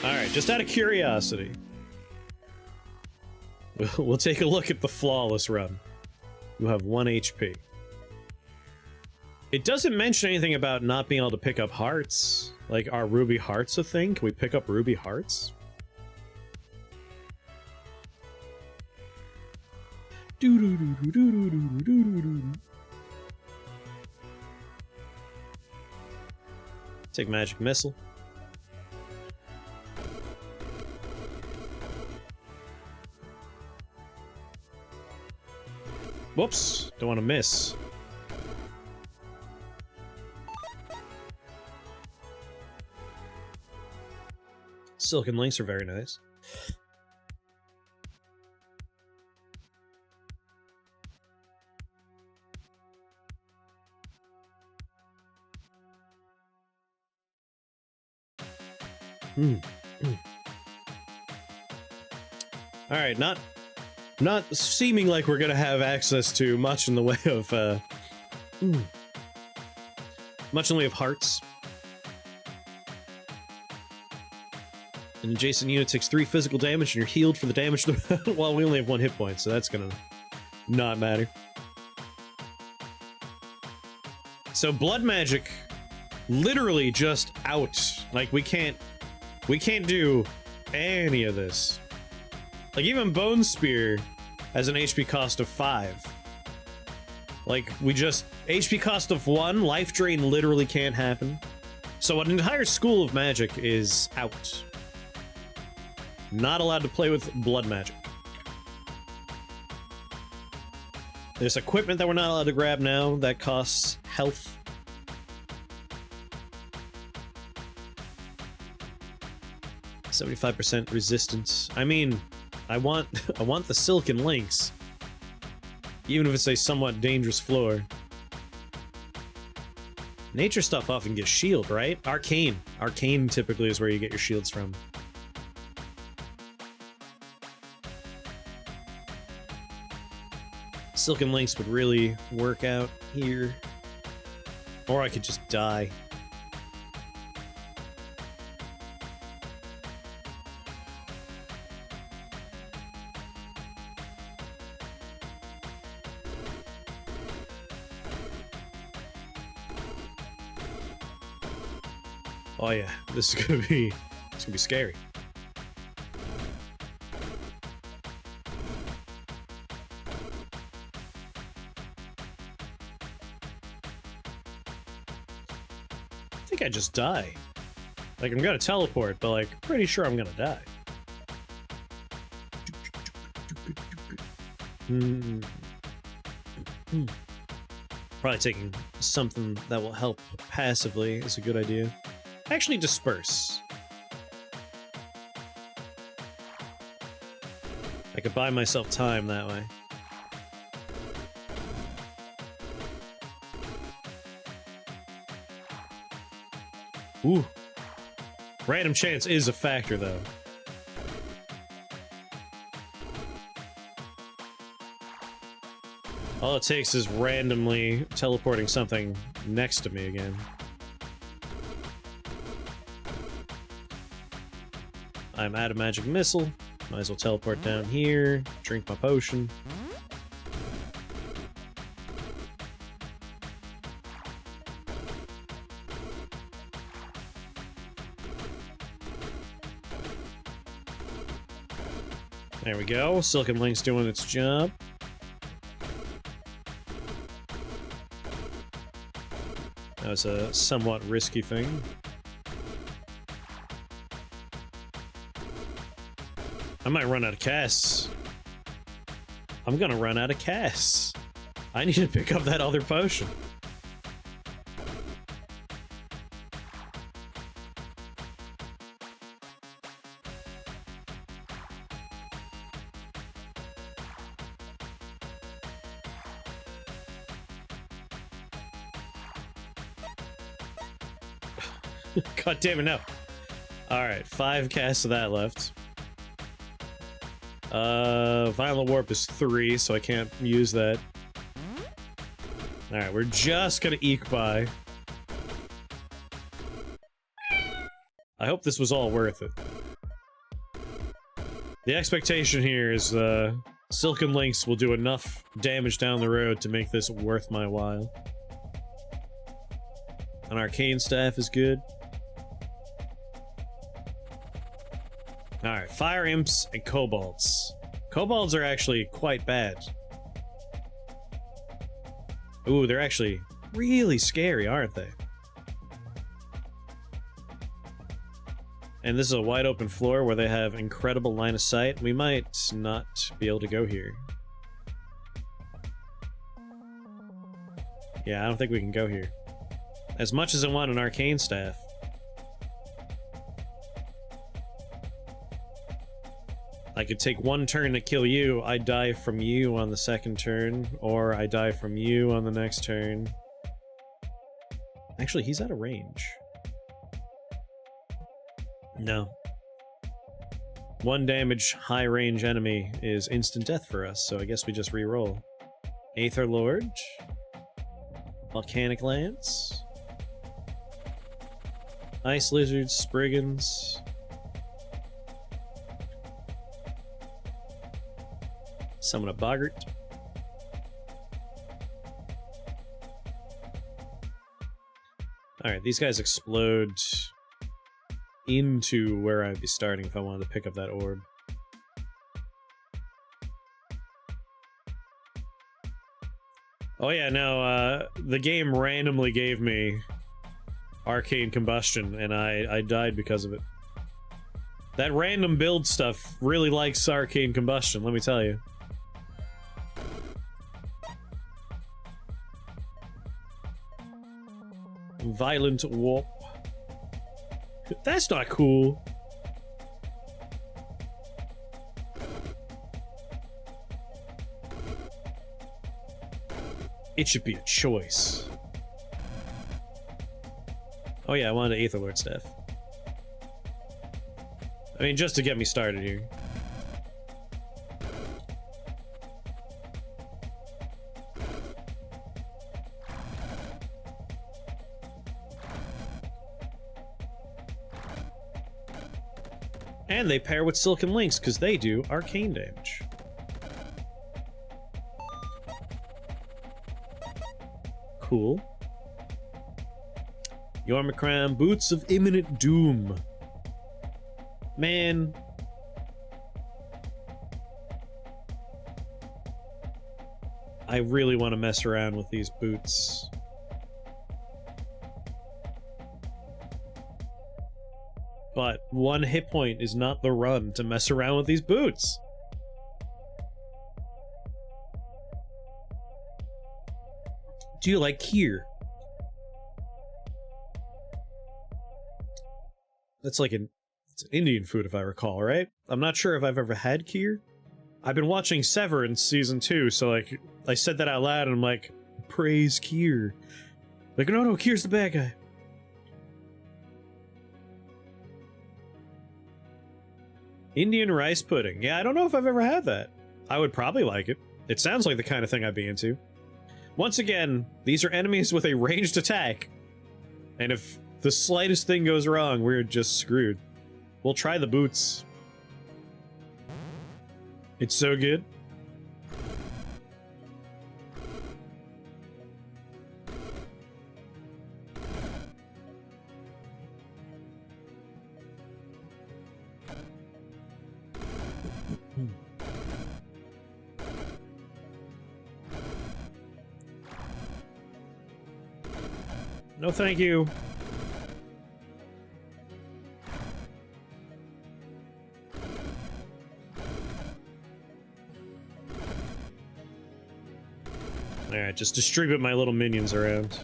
Alright, just out of curiosity. We'll take a look at the flawless run. You have 1 HP. It doesn't mention anything about not being able to pick up hearts. Like, are ruby hearts a thing? Can we pick up ruby hearts? Take magic missile. Whoops, don't want to miss. Silken links are very nice. All right, not seeming like we're gonna have access to much in the way of much in the way of hearts. An adjacent unit takes 3 physical damage and you're healed for the damage. Well, we only have 1 hit point, so that's gonna not matter. So blood magic, literally just out. Like we can't do any of this. Like, even Bone Spear has an HP cost of 5. Like, we just... HP cost of 1, life drain literally can't happen. So an entire school of magic is out. Not allowed to play with blood magic. There's equipment that we're not allowed to grab now that costs health. %75% resistance. I mean... I want the silken links. Even if it's a somewhat dangerous floor. Nature stuff often gets shield, right? Arcane. Arcane typically is where you get your shields from. Silken links would really work out here. Or I could just die. Oh yeah, this is gonna be scary. I think I just die. Like, I'm gonna teleport, but like, pretty sure I'm gonna die. Probably taking something that will help passively is a good idea. Actually, disperse. I could buy myself time that way. Ooh. Random chance is a factor, though. All it takes is randomly teleporting something next to me again. I'm out of magic missile. Might as well teleport down here, drink my potion. There we go. Silken Link's doing its job. That was a somewhat risky thing. I might run out of casts. I'm gonna run out of casts. I need to pick up that other potion. God damn it, no. Alright, 5 casts of that left. Violent Warp is 3, so I can't use that. Alright, we're just gonna eke by. I hope this was all worth it. The expectation here is Silken Links will do enough damage down the road to make this worth my while. An arcane staff is good. Alright, fire imps and kobolds. Kobolds are actually quite bad. Ooh, they're actually really scary, aren't they? And this is a wide open floor where they have incredible line of sight. We might not be able to go here. Yeah, I don't think we can go here. As much as I want an arcane staff. I could take one turn to kill you, I die from you on the second turn, or I die from you on the next turn. Actually, he's out of range. No. 1 damage, high range enemy is instant death for us, so I guess we just re-roll. Aether Lord. Volcanic Lance. Ice Lizards, Spriggans. Summon a Boggart. Alright, these guys explode into where I'd be starting if I wanted to pick up that orb. Oh yeah, no, the game randomly gave me Arcane Combustion, and I died because of it. That random build stuff really likes Arcane Combustion, let me tell you. Violent Warp. That's not cool. It should be a choice. Oh yeah, I wanted an Aetherlord staff. I mean, just to get me started here. And they pair with Silken Links, because they do arcane damage. Cool. Yormicram, Boots of Imminent Doom. Man. I really want to mess around with these boots. But 1 hit point is not the run to mess around with these boots. Do you like Kheer? That's like it's an Indian food if I recall, right? I'm not sure if I've ever had Kheer. I've been watching Severance season 2, so like I said that out loud and I'm like, praise Kheer. Like, no, Kheer's the bad guy. Indian rice pudding. Yeah, I don't know if I've ever had that. I would probably like it. It sounds like the kind of thing I'd be into. Once again, these are enemies with a ranged attack. And if the slightest thing goes wrong, we're just screwed. We'll try the boots. It's so good. No, thank you. Alright, just distribute my little minions around.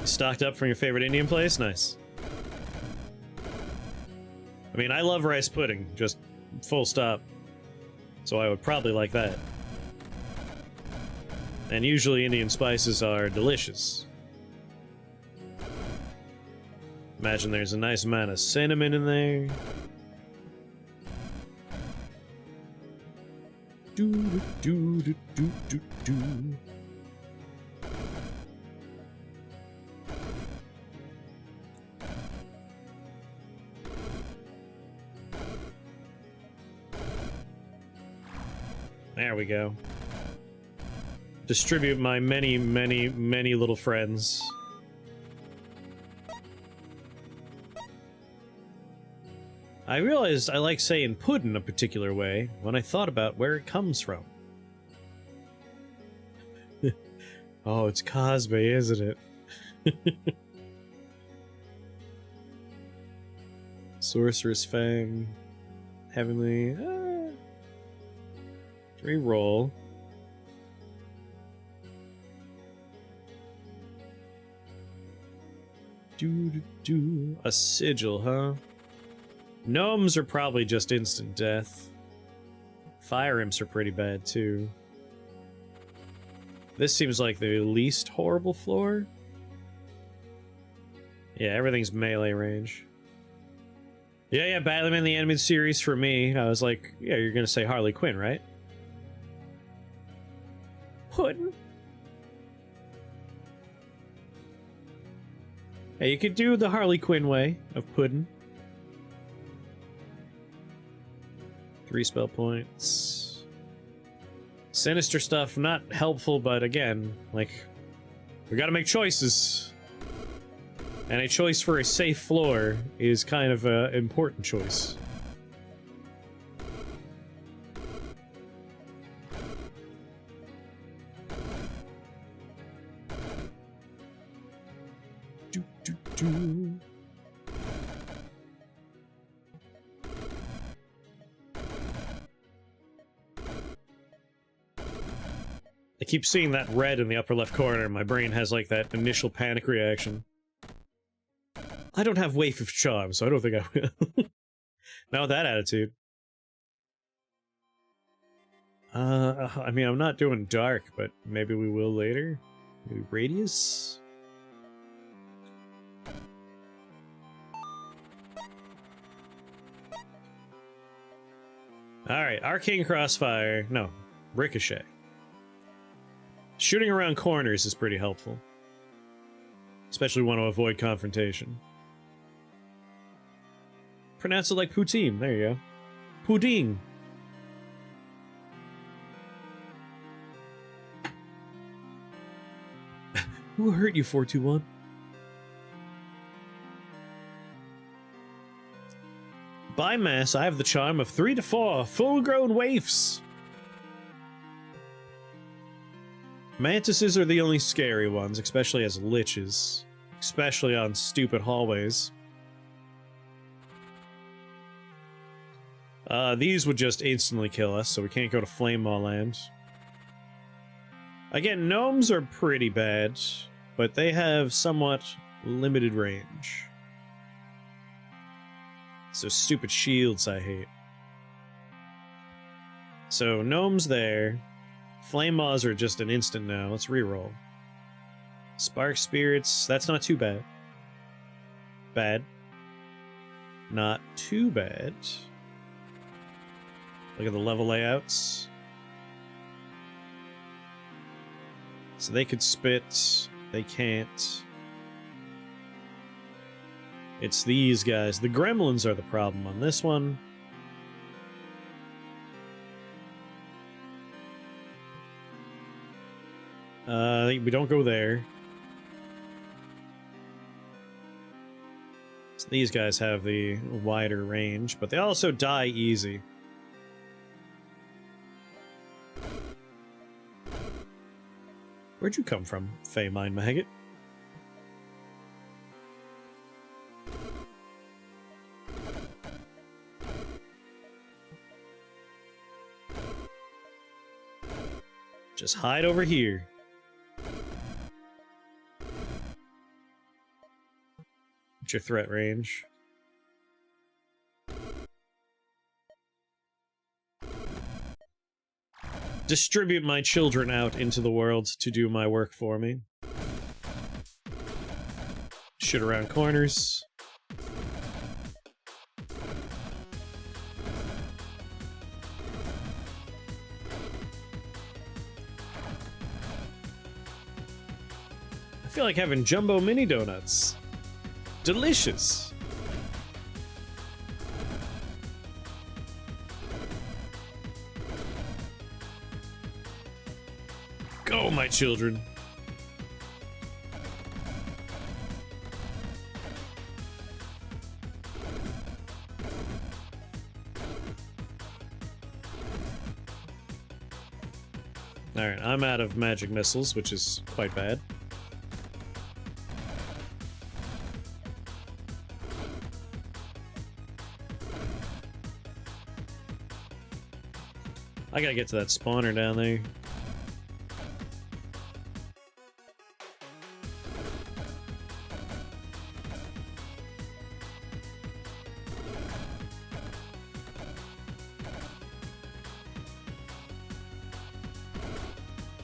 Stocked up from your favorite Indian place? Nice. I mean, I love rice pudding, just full stop. So I would probably like that. And usually Indian spices are delicious. Imagine there's a nice amount of cinnamon in there. Do do do do do do. There we go. Distribute my many, many, many little friends. I realized I like saying puddin' a particular way when I thought about where it comes from. Oh, it's Cosby, isn't it? Sorcerer's Fang. Heavenly. Reroll. A sigil, huh? Gnomes are probably just instant death. Fire imps are pretty bad, too. This seems like the least horrible floor. Yeah, everything's melee range. Yeah, Batman the Animated Series for me. I was like, yeah, you're gonna say Harley Quinn, right? Puddin'? Hey, you could do the Harley Quinn way of puddin'. 3 spell points. Sinister stuff, not helpful, but again, like, we gotta make choices. And a choice for a safe floor is kind of an important choice. I keep seeing that red in the upper left corner, and my brain has like that initial panic reaction. I don't have Waif of Charm, so I don't think I will. Not with that attitude. I mean, I'm not doing dark, but maybe we will later. Maybe Radius? Alright, Arcane Crossfire. No, Ricochet. Shooting around corners is pretty helpful. Especially want to avoid confrontation. Pronounce it like poutine. There you go. Pudding. Who hurt you, 421? By mass, I have the charm of 3 to 4 full-grown waifs. Mantises are the only scary ones, especially as liches. Especially on stupid hallways. These would just instantly kill us, so we can't go to Flame Maw Land. Again, gnomes are pretty bad, but they have somewhat limited range. So stupid shields I hate. So gnomes there. Flame Maws are just an instant now. Let's reroll. Spark Spirits, that's not too bad. Bad. Not too bad. Look at the level layouts. So they could spit. They can't. It's these guys. The gremlins are the problem on this one. We don't go there. So these guys have the wider range, but they also die easy. Where'd you come from, Fey Mind Maggot? Just hide over here. What's your threat range? Distribute my children out into the world to do my work for me. Shoot around corners. I feel like having jumbo mini donuts. Delicious. my children. Alright, I'm out of magic missiles, which is quite bad. I gotta get to that spawner down there.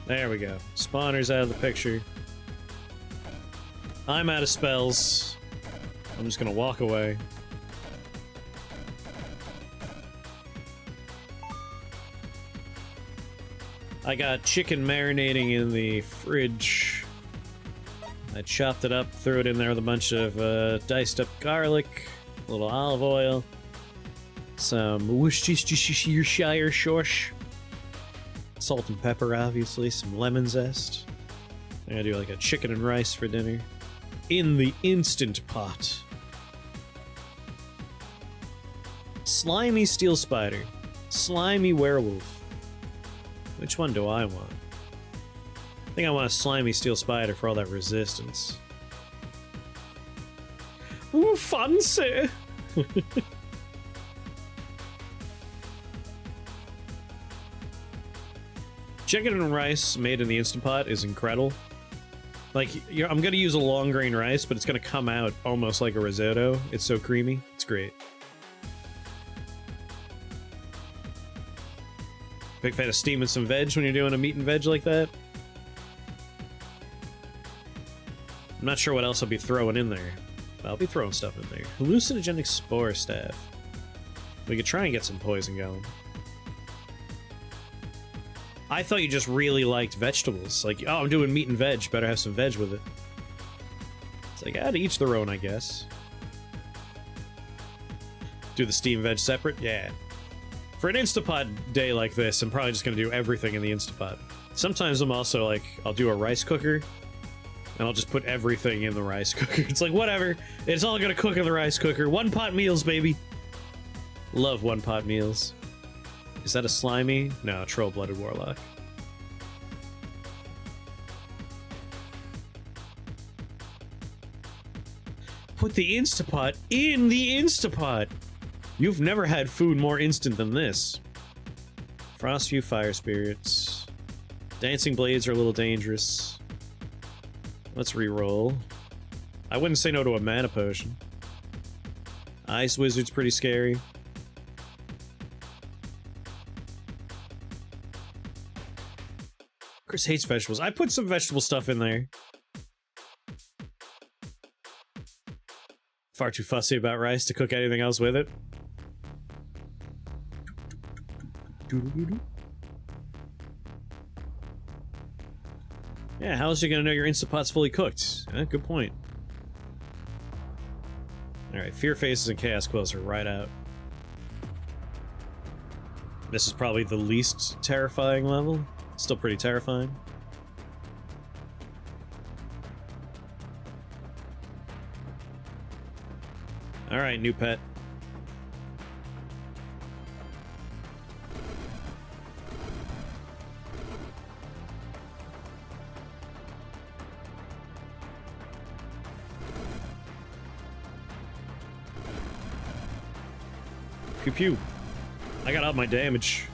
There we go. Spawner's out of the picture. I'm out of spells. I'm just gonna walk away. I got chicken marinating in the fridge. I chopped it up, threw it in there with a bunch of diced up garlic, a little olive oil, some Worcestershire sauce, salt and pepper, obviously, some lemon zest. I'm gonna do like a chicken and rice for dinner. In the Instant Pot. Slimy steel spider. Slimy werewolf. Which one do I want? I think I want a slimy steel spider for all that resistance. Ooh, fancy! Chicken and rice made in the Instant Pot is incredible. Like, I'm gonna use a long grain rice, but it's gonna come out almost like a risotto. It's so creamy. It's great. Big fan of steaming some veg when you're doing a meat and veg like that. I'm not sure what else I'll be throwing in there. But I'll be throwing stuff in there. Hallucinogenic spore staff. We could try and get some poison going. I thought you just really liked vegetables. Like, oh, I'm doing meat and veg. Better have some veg with it. It's like, to each their own, I guess. Do the steam veg separate? Yeah. For an Instapot day like this, I'm probably just gonna do everything in the Instapot. Sometimes I'm also like, I'll do a rice cooker, and I'll just put everything in the rice cooker. It's like, whatever. It's all gonna cook in the rice cooker. One-pot meals, baby. Love one-pot meals. Is that a slimy? No, troll-blooded warlock. Put the Instapot in the Instapot! You've never had food more instant than this. Frostview fire spirits. Dancing blades are a little dangerous. Let's re-roll. I wouldn't say no to a mana potion. Ice wizard's pretty scary. Chris hates vegetables. I put some vegetable stuff in there. Far too fussy about rice to cook anything else with it. Yeah, how else are you gonna know your Instapot's fully cooked? Good point. Alright, Fear Faces and Chaos Quills are right out. This is probably the least terrifying level. Still pretty terrifying. Alright, new pet. Pew pew. I got out my damage.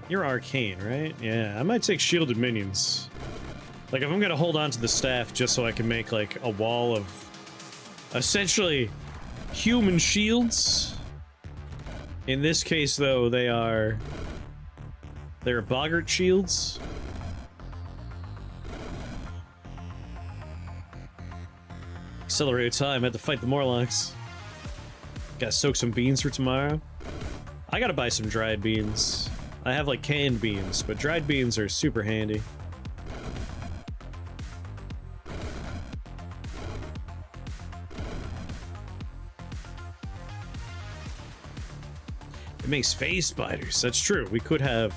You're arcane, right? Yeah, I might take shielded minions. Like, if I'm gonna hold on to the staff just so I can make, like, a wall of essentially human shields. In this case, though, they're boggart shields. Accelerated time, had to fight the Morlocks. Gotta soak some beans for tomorrow. I gotta buy some dried beans. I have like canned beans, but dried beans are super handy. It makes phase spiders. That's true. We could have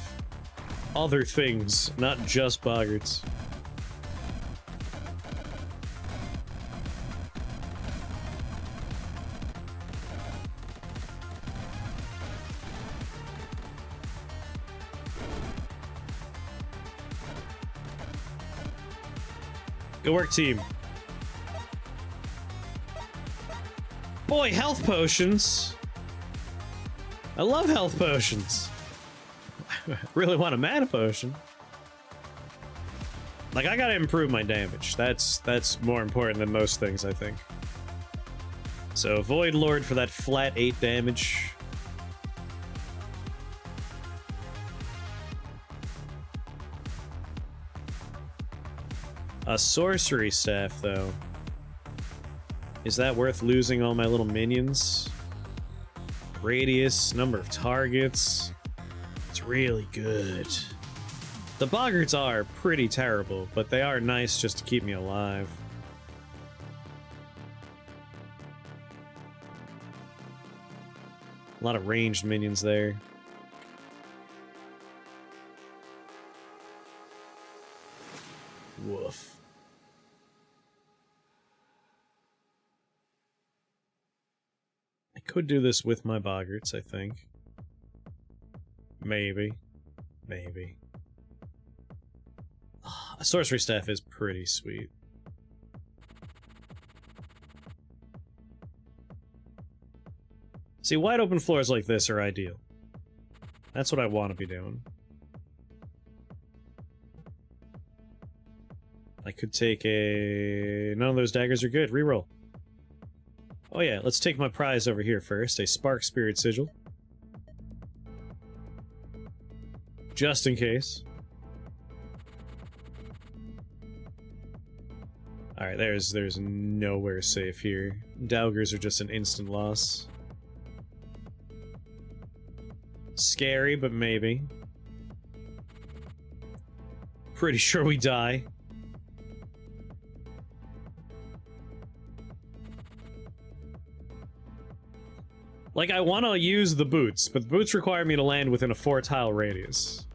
other things, not just boggarts. Good work, team. Boy, health potions. I love health potions. Really want a mana potion. Like, I gotta improve my damage. That's more important than most things, I think. So, Void Lord for that flat 8 damage. A sorcery staff, though. Is that worth losing all my little minions? Radius, number of targets. It's really good. The boggarts are pretty terrible, but they are nice just to keep me alive. A lot of ranged minions there. Woof. I could do this with my boggarts, I think. Maybe. Maybe. A sorcery staff is pretty sweet. See, wide open floors like this are ideal. That's what I want to be doing. I could take a... None of those daggers are good. Reroll. Oh yeah, let's take my prize over here first. A Spark Spirit Sigil. Just in case. Alright, there's nowhere safe here. Daggers are just an instant loss. Scary, but maybe. Pretty sure we die. Like, I want to use the boots, but the boots require me to land within a 4-tile radius.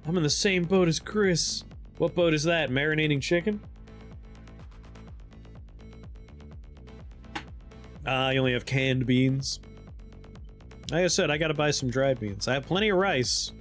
I'm in the same boat as Chris. What boat is that? Marinating chicken? I only have canned beans. Like I said, I gotta buy some dried beans. I have plenty of rice.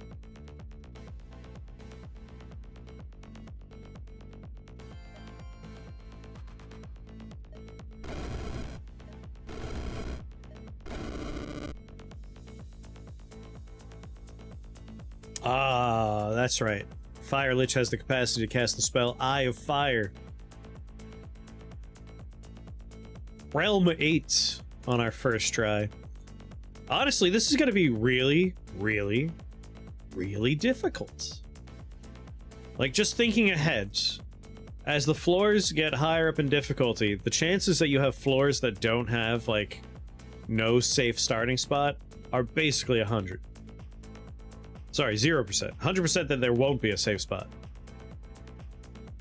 Ah, that's right. Fire Lich has the capacity to cast the spell Eye of Fire. Realm 8 on our first try. Honestly, this is going to be really, really, really difficult. Like, just thinking ahead, as the floors get higher up in difficulty, the chances that you have floors that don't have, like, no safe starting spot are basically 100. Sorry, 0%. 100% that there won't be a safe spot.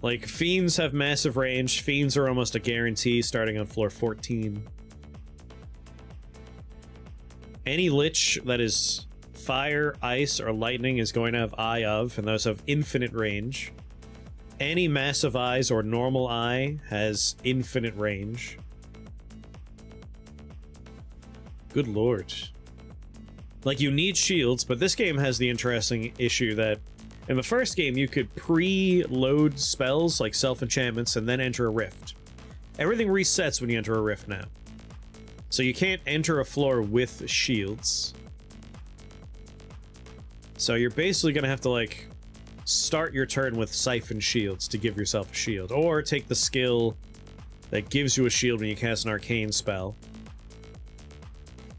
Like, Fiends have massive range. Fiends are almost a guarantee starting on floor 14. Any Lich that is fire, ice, or lightning is going to have Eye of, and those have infinite range. Any massive eyes or normal eye has infinite range. Good lord. Like, you need shields, but this game has the interesting issue that in the first game you could pre-load spells like self-enchantments and then enter a rift. Everything resets when you enter a rift now. So you can't enter a floor with shields. So you're basically gonna have to, like, start your turn with siphon shields to give yourself a shield, or take the skill that gives you a shield when you cast an arcane spell.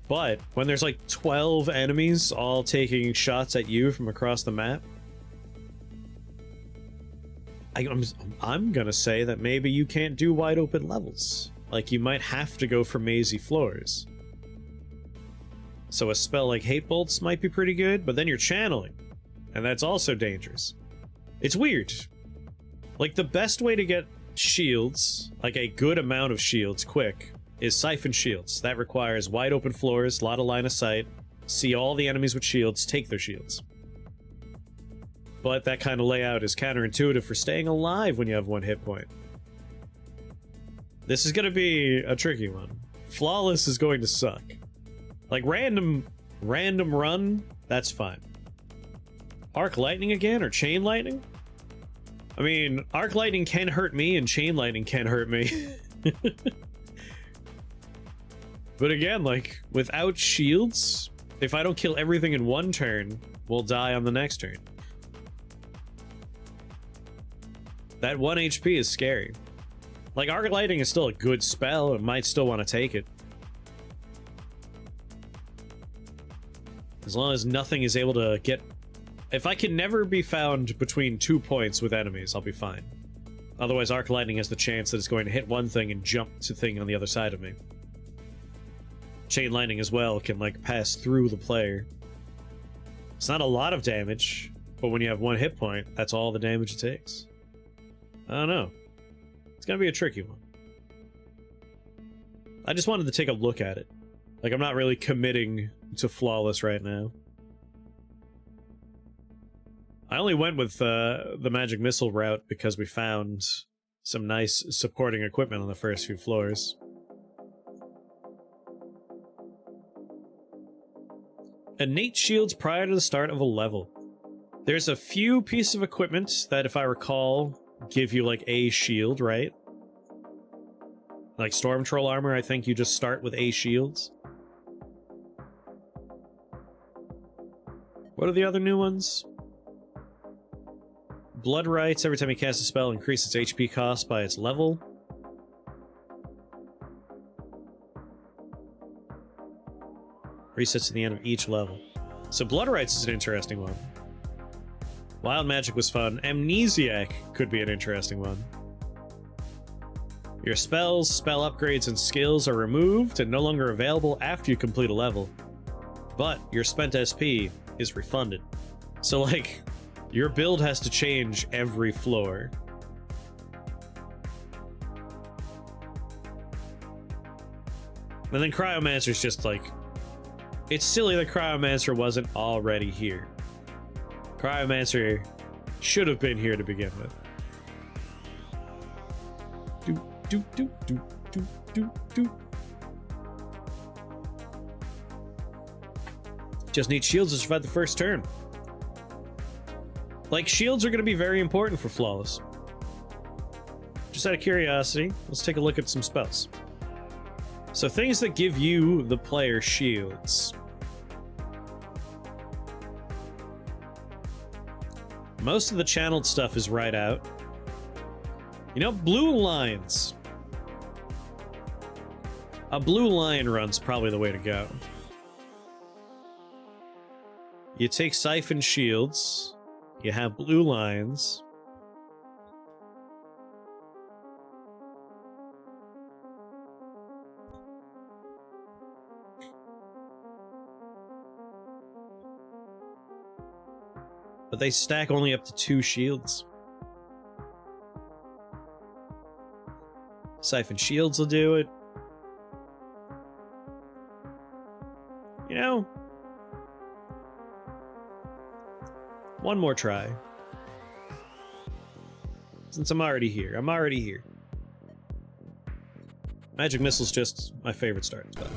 But when there's like 12 enemies all taking shots at you from across the map, I'm gonna say that maybe you can't do wide open levels. Like, you might have to go for mazy floors. So a spell like Hate Bolts might be pretty good, but then you're channeling, and that's also dangerous. It's weird. Like, the best way to get shields, like a good amount of shields quick, is Siphon Shields. That requires wide open floors, a lot of line of sight, see all the enemies with shields, take their shields. But that kind of layout is counterintuitive for staying alive when you have 1 hit point. This is going to be a tricky one. Flawless is going to suck. Like, random run, that's fine. Arc Lightning again, or Chain Lightning? I mean, Arc Lightning can hurt me, and Chain Lightning can hurt me. But again, like, without shields, if I don't kill everything in 1 turn, we'll die on the next turn. That 1 HP is scary. Like, Arc Lightning is still a good spell, and might still want to take it. As long as nothing is able to get... If I can never be found between 2 points with enemies, I'll be fine. Otherwise, Arc Lightning has the chance that it's going to hit one thing and jump to the thing on the other side of me. Chain Lightning as well can, like, pass through the player. It's not a lot of damage, but when you have 1 hit point, that's all the damage it takes. I don't know. It's gonna be a tricky one. I just wanted to take a look at it. Like, I'm not really committing to Flawless right now. I only went with the Magic Missile route because we found some nice supporting equipment on the first few floors. Innate shields prior to the start of a level. There's a few pieces of equipment that, if I recall, give you, like, a shield, right? Like Storm Troll armor, I think you just start with a shields. What are the other new ones? Blood Rights, every time you cast a spell, increase its HP cost by its level. Resets to the end of each level. So Blood Rights is an interesting one. Wild Magic was fun. Amnesiac could be an interesting one. Your spells, spell upgrades, and skills are removed and no longer available after you complete a level. But your spent SP is refunded. So, like, your build has to change every floor. And then Cryomancer's just like... It's silly that Cryomancer wasn't already here. Cryomancer should have been here to begin with. Just need shields to survive the first turn. Like, shields are going to be very important for Flawless. Just out of curiosity, let's take a look at some spells. So things that give you, the player, shields. Most of the channeled stuff is right out. You know, blue lines. A blue line run's probably the way to go. You take Siphon Shields. You have blue lines. But they stack only up to 2 shields. Siphon Shields will do it. You know, one more try. Since I'm already here. Magic Missile's just my favorite starting spell.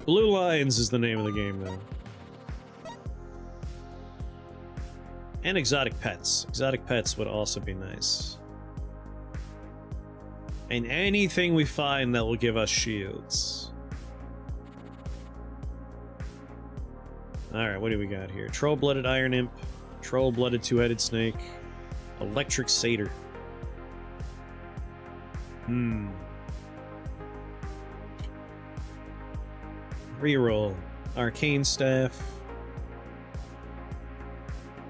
Blue Lines is the name of the game, though. And exotic pets. Exotic pets would also be nice. And anything we find that will give us shields. Alright, what do we got here? Troll-blooded Iron Imp, Troll-blooded Two-Headed Snake, Electric Satyr. Reroll. Arcane Staff.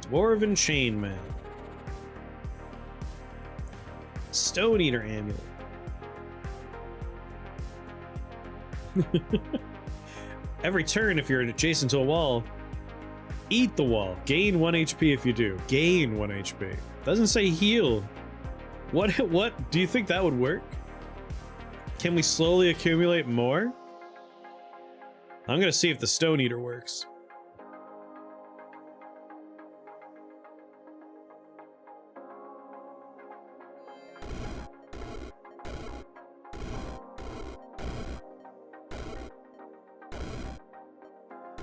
Dwarven Chainmail. Stone Eater Amulet. Every turn, if you're adjacent to a wall, Eat the wall. Gain 1 HP if you do. Gain 1 HP. Doesn't say heal. What do you think that would work? Can we slowly accumulate more? I'm gonna see if the Stone Eater works.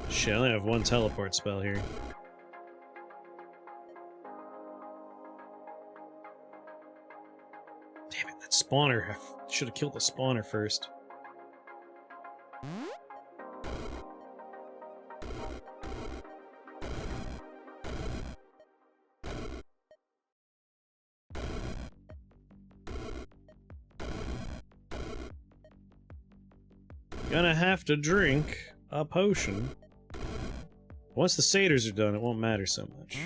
Shit, I only have one teleport spell here. Damn it, that spawner. I should have killed the spawner first. Gonna have to drink a potion. Once the satyrs are done, it won't matter so much.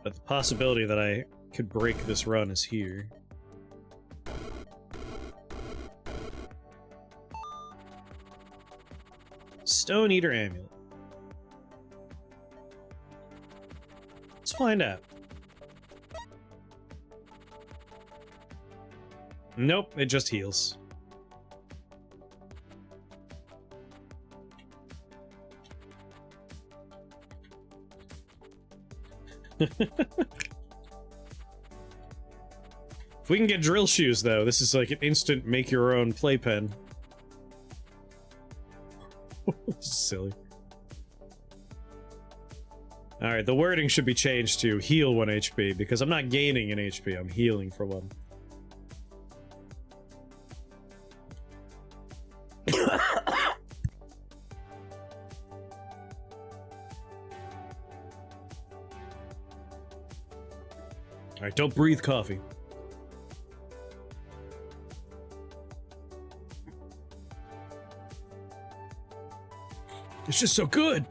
But the possibility that I could break this run is here. Stone Eater Amulet. Let's find out. Nope, it just heals. If we can get drill shoes, though, this is like an instant make-your-own playpen. Silly. Alright, the wording should be changed to heal 1 HP, because I'm not gaining an HP, I'm healing for 1. Alright, don't breathe coffee. It's just so good.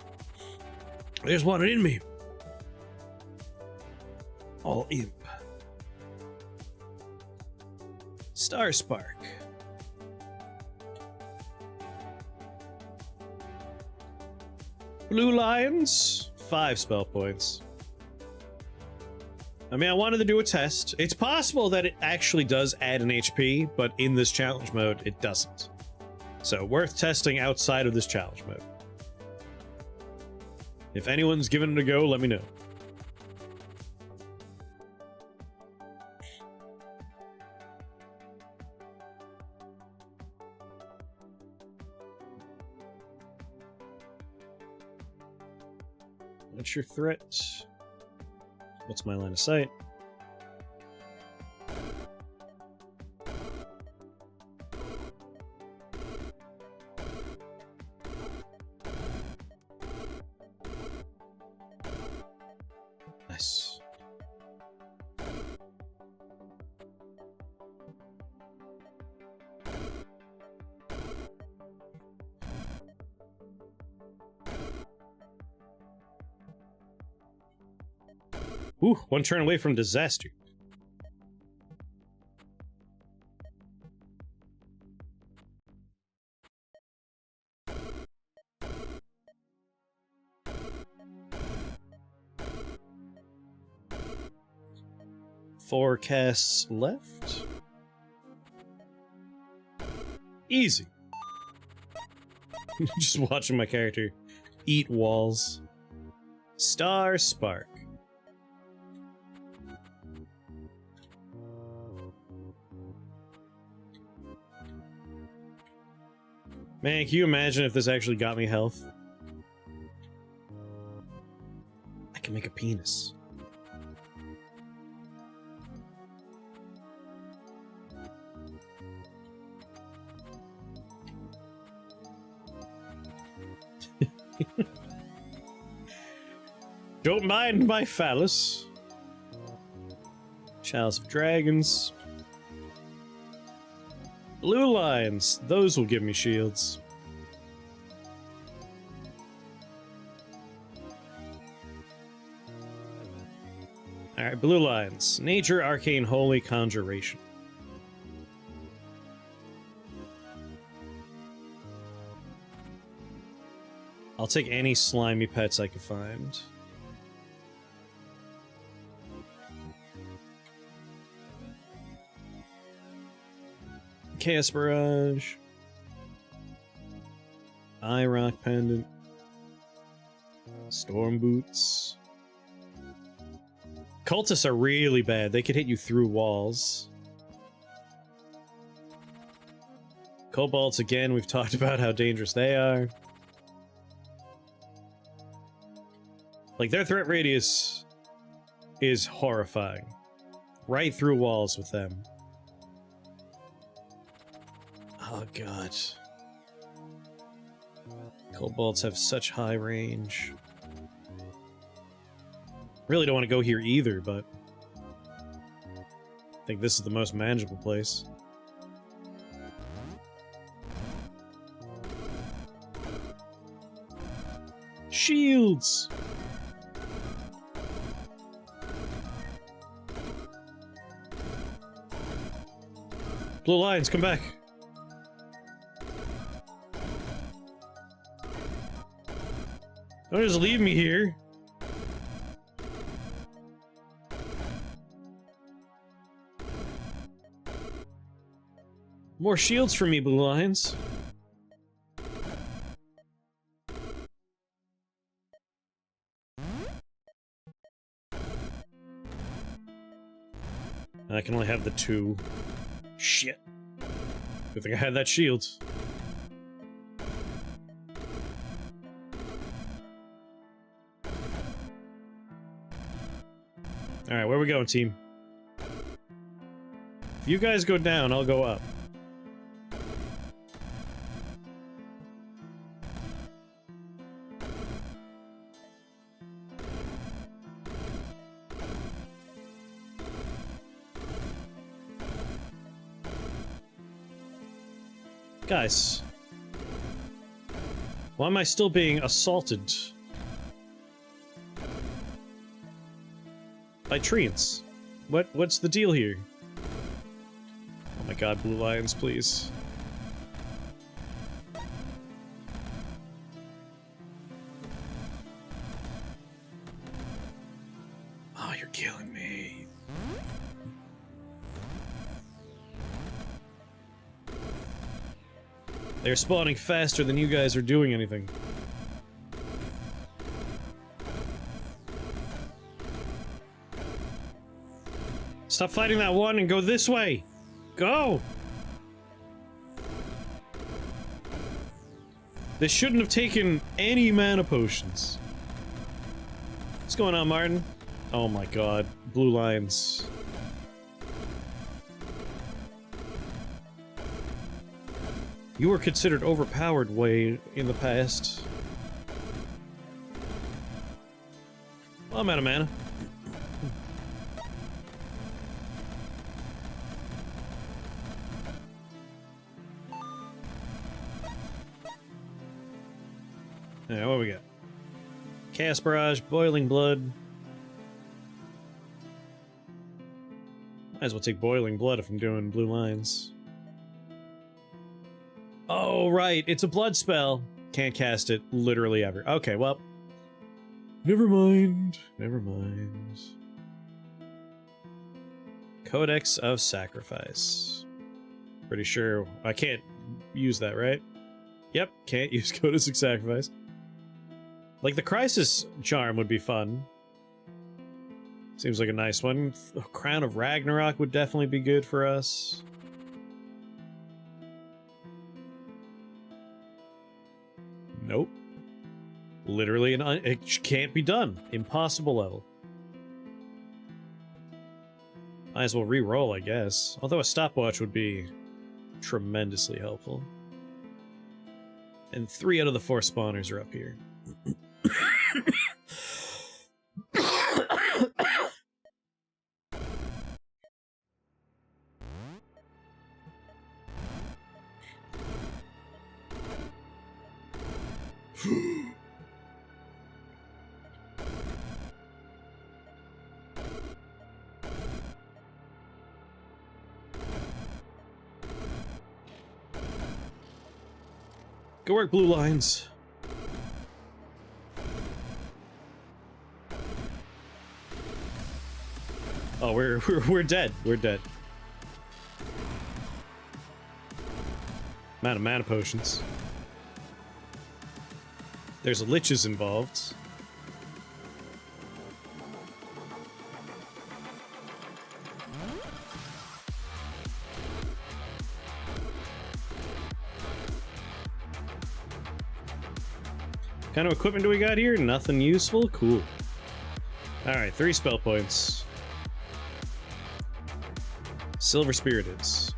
I just want it in me. All imp. Star Spark. Blue Lions, 5 spell points. I mean, I wanted to do a test. It's possible that it actually does add an HP, but in this challenge mode, it doesn't. So, worth testing outside of this challenge mode. If anyone's given it a go, let me know. What's your threat? What's my line of sight? Nice. Ooh, 1 turn away from disaster. Four casts left. Easy. Just watching my character eat walls. Star Spark. Man, can you imagine if this actually got me health? I can make a penis. Don't mind my phallus. Chalice of Dragons. Blue Lions. Those will give me shields. Alright, blue lines. Nature, arcane, holy, conjuration. I'll take any slimy pets I can find. Chaos Barrage. Eye Rock Pendant. Storm Boots. Cultists are really bad. They could hit you through walls. Kobolds, again, we've talked about how dangerous they are. Like, their threat radius is horrifying. Right through walls with them. Oh, God. Kobolds have such high range. Really don't want to go here either, but I think this is the most manageable place. Shields! Blue lines, come back! Don't just leave me here. More shields for me, blue lines. I can only have the 2. Shit. Good thing I had that shield. Alright, where we going, team? If you guys go down, I'll go up. Guys. Why am I still being assaulted? By treants. What's the deal here? Oh my god, blue lions, please. Oh, you're killing me. They're spawning faster than you guys are doing anything. Stop fighting that one and go this way! Go! They shouldn't have taken any mana potions. What's going on, Martin? Oh my god. Blue lions. You were considered overpowered way in the past. Well, I'm out of mana. Alright, what we got? Chaos Barrage, Boiling Blood. Might as well take Boiling Blood if I'm doing blue lines. Oh, right, it's a blood spell. Can't cast it literally ever. Okay, well. Never mind. Never mind. Codex of Sacrifice. Pretty sure I can't use that, right? Yep, can't use Codex of Sacrifice. Like, the Crisis Charm would be fun. Seems like a nice one. Crown of Ragnarok would definitely be good for us. Nope. Literally, it can't be done. Impossible level. Might as well re-roll, I guess. Although a stopwatch would be tremendously helpful. And 3 out of the 4 spawners are up here. Good work, Blue Lions. Oh, we're dead. We're dead. I'm out of mana potions. There's liches involved. What kind of equipment do we got here? Nothing useful? Cool. Alright, 3 spell points. Silver Spear it is.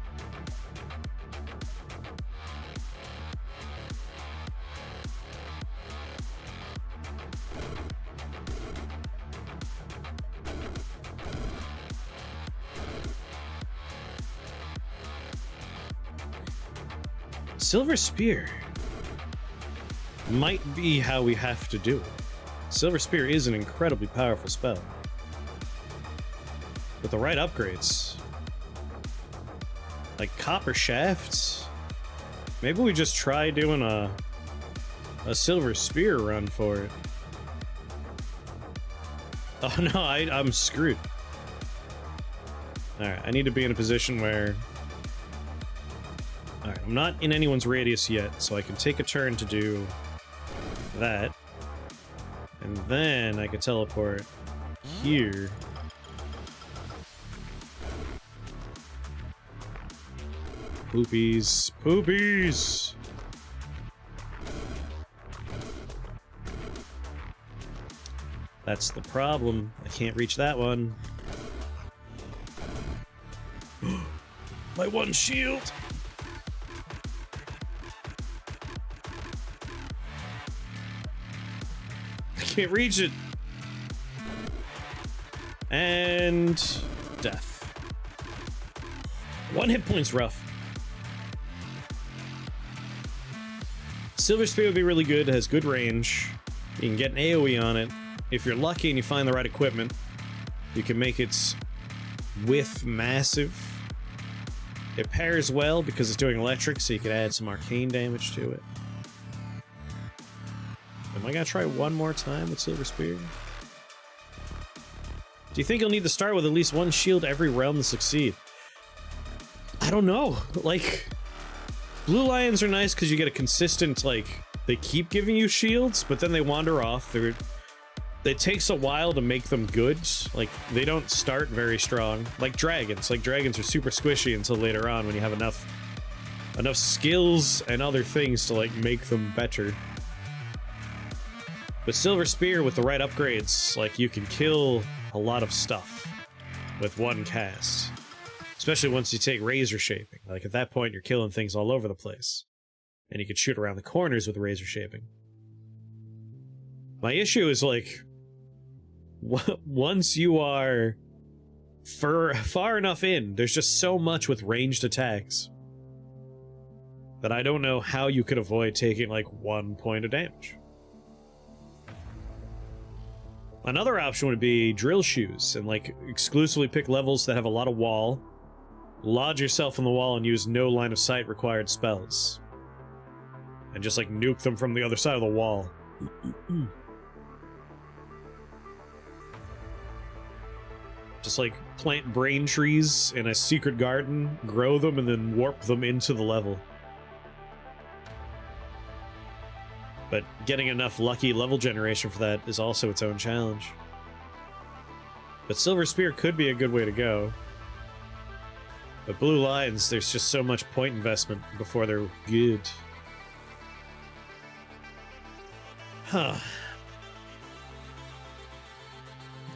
Silver Spear might be how we have to do it. Silver Spear is an incredibly powerful spell. With the right upgrades. Like Copper Shaft. Maybe we just try doing a Silver Spear run for it. Oh no, I'm screwed. Alright, I need to be in a position where... Alright, I'm not in anyone's radius yet, so I can take a turn to do that. And then I can teleport here. Poopies. Poopies! That's the problem. I can't reach that one. My one shield! I can't reach it! And... death. 1 hit point's rough. Silver Spear would be really good, it has good range. You can get an AoE on it. If you're lucky and you find the right equipment, you can make its width massive. It pairs well because it's doing electric, so you could add some arcane damage to it. Am I gonna try one more time with Silver Spear? Do you think you'll need to start with at least 1 shield every realm to succeed? I don't know. Like, Blue Lions are nice because you get a consistent, like, they keep giving you shields, but then they wander off. It takes a while to make them good. Like, they don't start very strong. Like dragons. Like, dragons are super squishy until later on when you have enough skills and other things to, like, make them better. But Silver Spear, with the right upgrades, like, you can kill a lot of stuff with 1 cast. Especially once you take Razor Shaping. Like, at that point, you're killing things all over the place. And you can shoot around the corners with Razor Shaping. My issue is, like, once you are far enough in, there's just so much with ranged attacks that I don't know how you could avoid taking, like, 1 point of damage. Another option would be drill shoes and, like, exclusively pick levels that have a lot of wall, lodge yourself in the wall and use no line of sight required spells. And just, like, nuke them from the other side of the wall. Just, like, plant brain trees in a secret garden, grow them, and then warp them into the level. But getting enough lucky level generation for that is also its own challenge. But Silver Spear could be a good way to go. But Blue Lions, there's just so much point investment before they're good. Huh.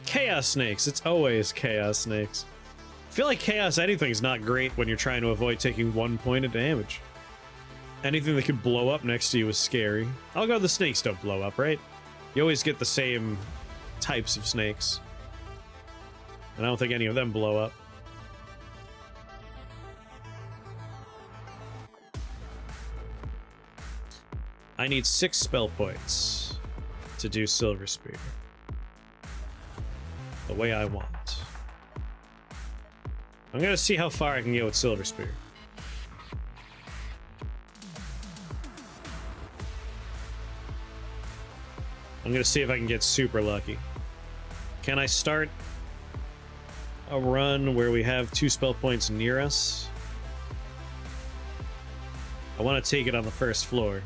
Chaos Snakes. It's always Chaos Snakes. I feel like Chaos anything is not great when you're trying to avoid taking 1 point of damage. Anything that could blow up next to you is scary. I'll go the snakes don't blow up, right? You always get the same types of snakes. And I don't think any of them blow up. I need 6 spell points to do Silver Spear the way I want. I'm gonna see how far I can get with Silver Spear. I'm gonna see if I can get super lucky. Can I start a run where we have 2 spell points near us? I want to take it on the first floor.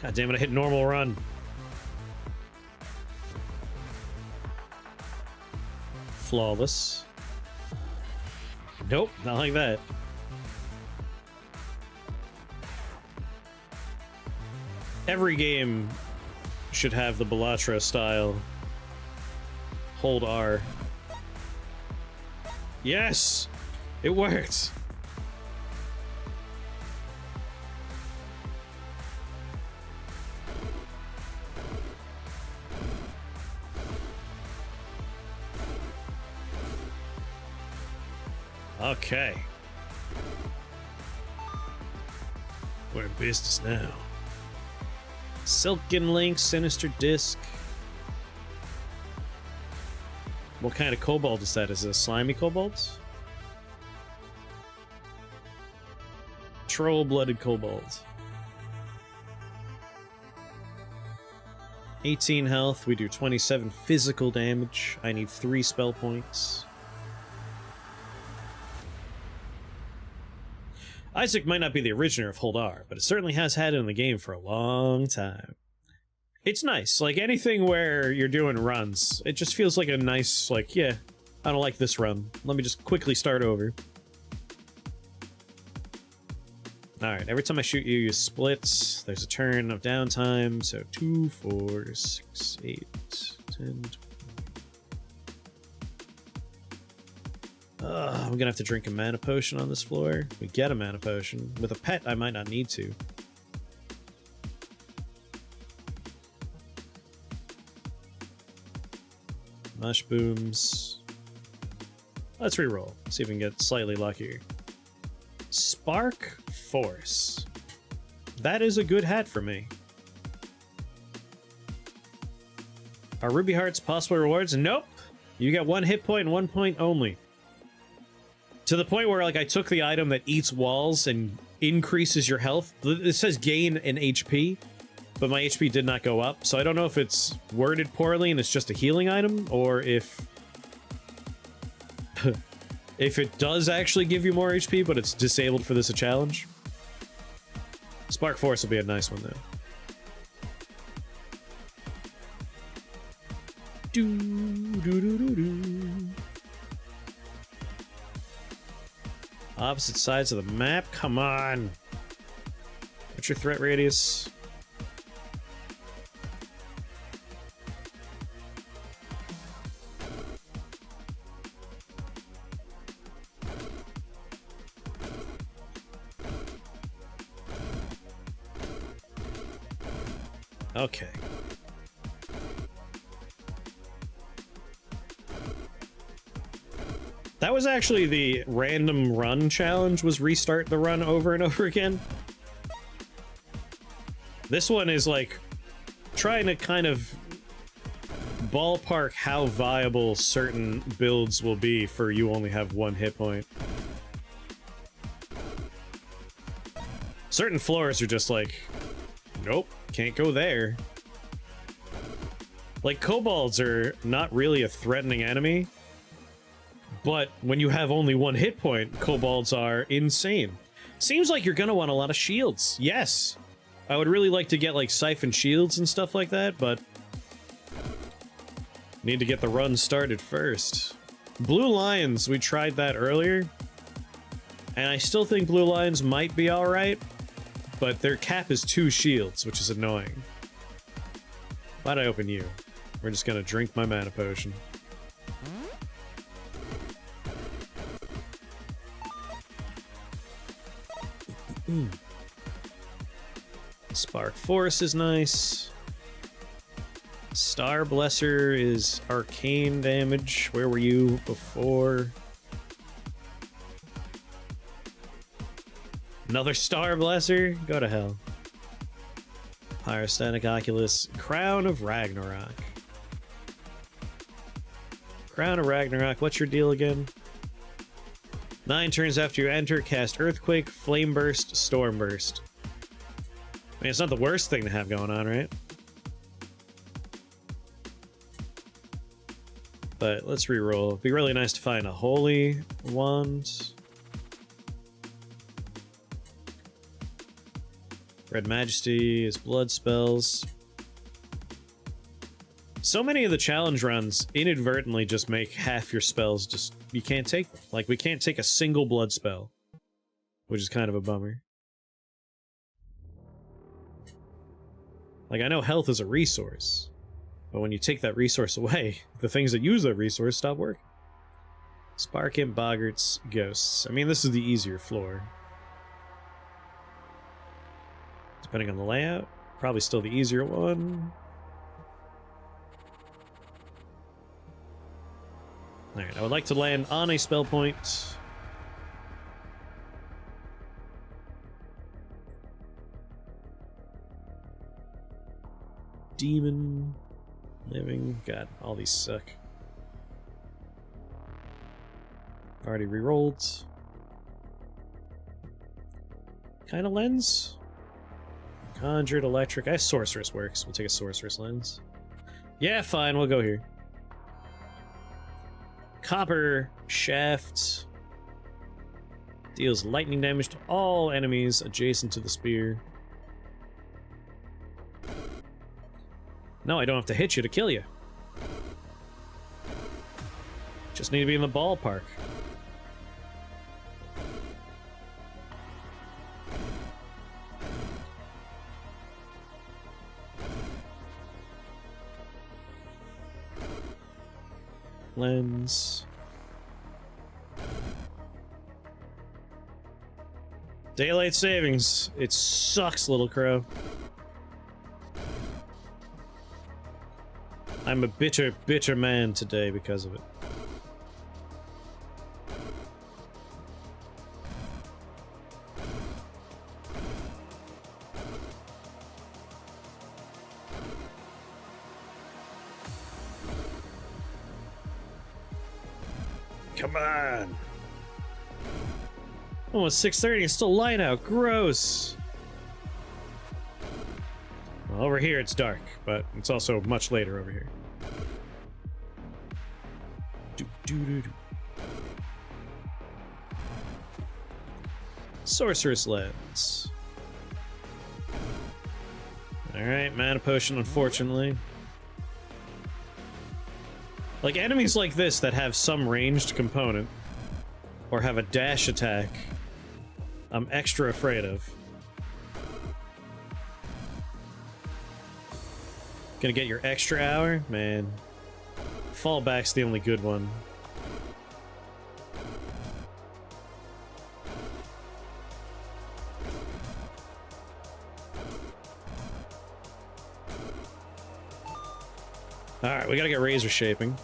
God damn it, I hit normal run. Flawless. Nope, not like that. Every game should have the Bellatra style. Hold R. Yes! It worked! Okay. We're in business now. Silken Link, Sinister Disc. What kind of kobold is that? Is it a slimy kobold? Troll-blooded kobold. 18 health. We do 27 physical damage. I need 3 spell points. Isaac might not be the originator of Hold R, but it certainly has had it in the game for a long time. It's nice. Like, anything where you're doing runs, it just feels like a nice, like, yeah, I don't like this run. Let me just quickly start over. Alright, every time I shoot you, you split. There's a turn of downtime, so 2, 4, 6, 8, 10, 20. I'm gonna have to drink a mana potion on this floor. We get a mana potion. With a pet, I might not need to. Mush booms. Let's reroll. See if we can get slightly luckier. Spark Force. That is a good hat for me. Are Ruby Hearts possible rewards? Nope. You get 1 hit point and 1 point only. To the point where, like, I took the item that eats walls and increases your health. It says gain an HP, but my HP did not go up. So I don't know if it's worded poorly and it's just a healing item, or if if it does actually give you more HP, but it's disabled for this a challenge. Spark Force will be a nice one, though. Opposite sides of the map? Come on! What's your threat radius? Okay. That was actually the random run challenge, was restart the run over and over again. This one is like trying to kind of ballpark how viable certain builds will be for you only have 1 hit point. Certain floors are just like, nope, can't go there. Like, kobolds are not really a threatening enemy, but when you have only 1 hit point, kobolds are insane. Seems like you're gonna want a lot of shields. Yes! I would really like to get, like, siphon shields and stuff like that, but need to get the run started first. Blue Lions, we tried that earlier, and I still think Blue Lions might be alright, but their cap is 2 shields, which is annoying. Why'd I open you? We're just gonna drink my mana potion. Spark Force is nice. Star Blesser is arcane damage. Where were you before? Another Star Blesser? Go to hell. Pyrostatic Oculus. Crown of Ragnarok. Crown of Ragnarok, what's your deal again? 9 turns after you enter, cast Earthquake, Flame Burst, Storm Burst. I mean, it's not the worst thing to have going on, right? But let's reroll. It'd be really nice to find a holy wand. Red Majesty is blood spells. So many of the challenge runs inadvertently just make half your spells just... You can't take them. Like, we can't take a single blood spell. Which is kind of a bummer. Like, I know health is a resource. But when you take that resource away, the things that use that resource stop working. Spark Imp, Boggarts, Ghosts. I mean, this is the easier floor. Depending on the layout. Probably still the easier one. Alright, I would like to land on a spell point. Demon. Living. God, all these suck. Already rerolled. Kind of lens. Conjured, electric. Sorceress works. We'll take a sorceress lens. Yeah, fine. We'll go here. Copper shaft. Deals lightning damage to all enemies adjacent to the spear. No, I don't have to hit you to kill you. Just need to be in the ballpark. Lens. Daylight savings. It sucks, little crow. I'm a bitter, bitter man today because of it. Come on! Almost 6:30, it's still light out. Gross! Well, over here it's dark, but it's also much later over here. Sorceress Lens. Alright, mana potion, unfortunately. Like, enemies like this that have some ranged component, or have a dash attack, I'm extra afraid of. Gonna get your extra hour? Man. Fallback's the only good one. Alright, we gotta get razor shaping.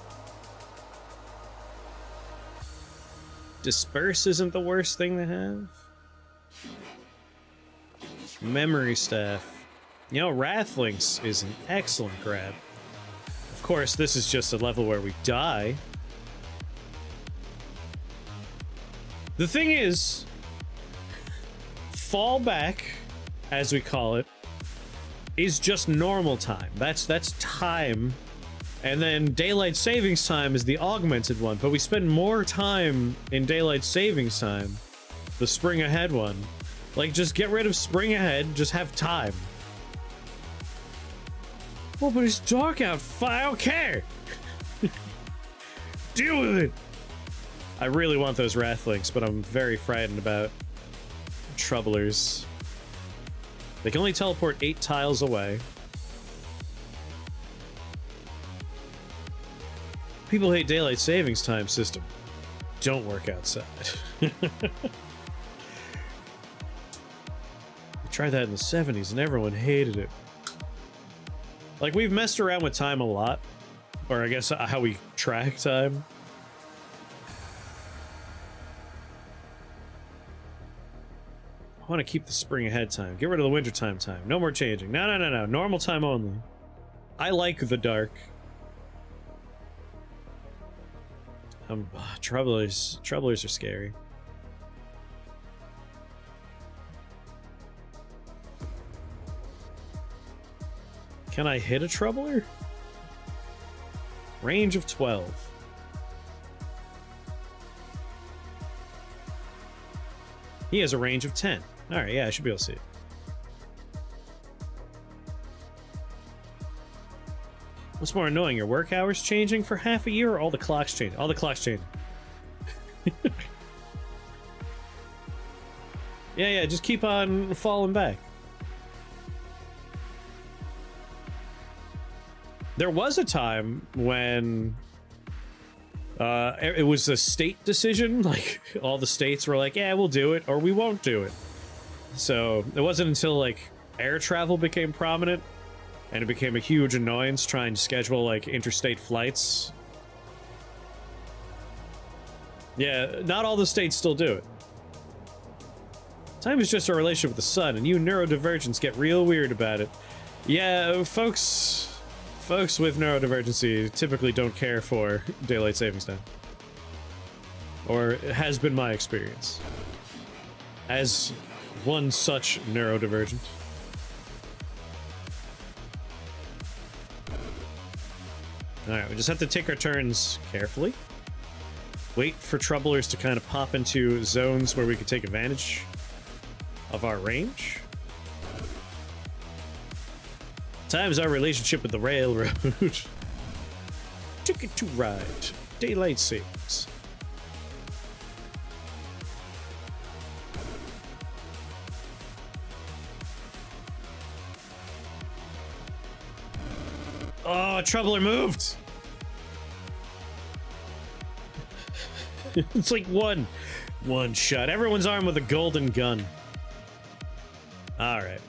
Disperse isn't the worst thing to have. Memory staff. You know, Wrathlinks is an excellent grab. Of course, this is just a level where we die. The thing is, fallback, as we call it, is just normal time. That's time. And then daylight savings time is the augmented one, but we spend more time in daylight savings time, the spring ahead one. Like, just get rid of spring ahead, just have time. Oh, but it's dark out. I don't care. Deal with it. I really want those Wrathlinks, but I'm very frightened about Troublers. They can only teleport 8 tiles away. People hate daylight savings time system. Don't work outside. We tried that in the 70s and everyone hated it. Like, we've messed around with time a lot. Or I guess how we track time. I want to keep the spring ahead time. Get rid of the wintertime time. No more changing. No. Normal time only. I like the dark. Troublers are scary. Can I hit a troubler? Range of 12. He has a range of 10. Alright, yeah, I should be able to see it. What's more annoying, your work hours changing for half a year or all the clocks changing? All the clocks changing. Yeah, just keep on falling back. There was a time when it was a state decision. Like, all the states were like, yeah, we'll do it, or we won't do it. So it wasn't until, like, air travel became prominent, and it became a huge annoyance trying to schedule, like, interstate flights. Yeah, not all the states still do it. Time is just a relationship with the sun, and you neurodivergents get real weird about it. Yeah, folks with neurodivergency typically don't care for daylight savings time. Or it has been my experience. As one such neurodivergent. Alright, we just have to take our turns carefully. Wait for troublers to kind of pop into zones where we can take advantage of our range. Time's our relationship with the railroad. Ticket to ride. Daylight savings. Oh, troubler moved. It's like one shot. Everyone's armed with a golden gun. All right.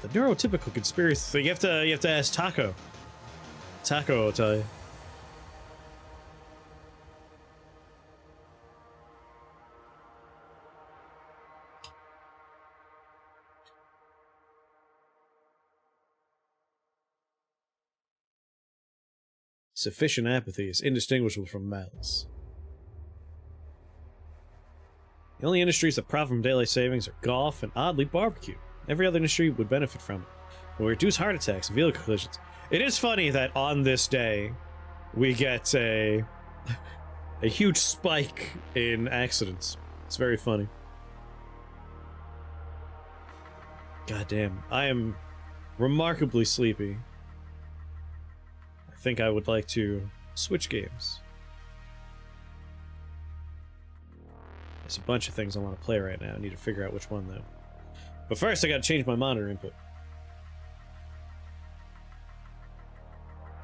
The neurotypical conspiracy. You have to ask Taco. Taco will tell you. Sufficient apathy is indistinguishable from malice. The only industries that profit from daylight savings are golf and, oddly, barbecue. Every other industry would benefit from it. It will reduce heart attacks and vehicle collisions. It is funny that on this day, we get a huge spike in accidents. It's very funny. God damn, I am remarkably sleepy. I think I would like to switch games. There's a bunch of things I want to play right now. I need to figure out which one, though. But first, I gotta change my monitor input.